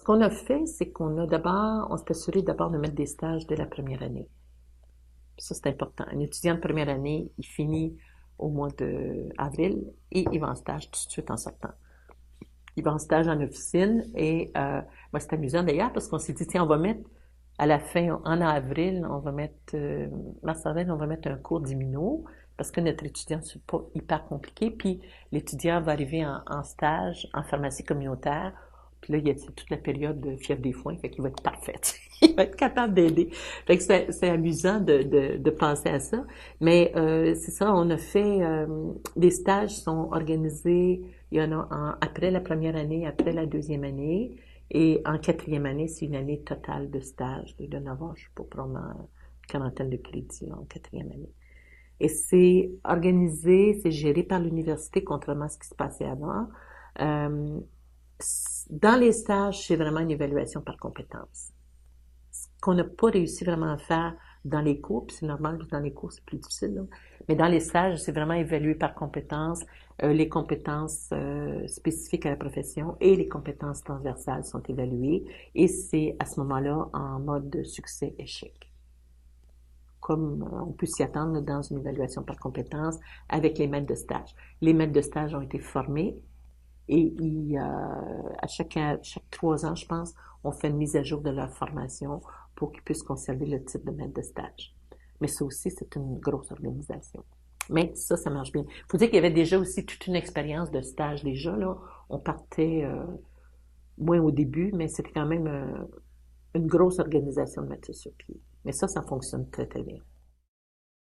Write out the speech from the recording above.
Ce qu'on a fait, c'est on s'est assuré d'abord de mettre des stages dès la première année. Ça, c'est important. Un étudiant de première année, il finit au mois d'avril et il va en stage tout de suite en sortant. Il va en stage en officine et c'est amusant d'ailleurs parce qu'on s'est dit, tiens, on va mettre à la fin, en avril, on va mettre, mars-avril, on va mettre un cours d'immuno parce que notre étudiant, c'est pas hyper compliqué. Puis l'étudiant va arriver en stage en pharmacie communautaire. Puis là, il y a toute la période de fièvre des foins, fait qu'il va être parfait. Il va être capable d'aider. Fait que c'est amusant de penser à ça. Mais c'est ça, on a fait des stages sont organisés, il y en a après la première année, après la deuxième année. Et en quatrième année, c'est une année totale de stage. Il doit y en avoir, je sais pas, probablement une quarantaine de crédits là, en quatrième année. Et c'est organisé, c'est géré par l'université, contrairement à ce qui se passait avant. Euh, dans les stages, c'est vraiment une évaluation par compétence. Ce qu'on n'a pas réussi vraiment à faire dans les cours, puis c'est normal que dans les cours, c'est plus difficile, là. Mais dans les stages, c'est vraiment évalué par compétences. Les compétences spécifiques à la profession et les compétences transversales sont évaluées. Et c'est à ce moment-là en mode succès-échec. Comme on peut s'y attendre dans une évaluation par compétences avec les maîtres de stage. Les maîtres de stage ont été formés et chaque 3 ans, je pense, on fait une mise à jour de leur formation pour qu'ils puissent conserver le titre de maître de stage. Mais ça aussi, c'est une grosse organisation. Mais ça marche bien. Il faut dire qu'il y avait déjà aussi toute une expérience de stage déjà, là. On partait moins au début, mais c'était quand même une grosse organisation de mettre ça sur pied. Mais ça fonctionne très, très bien.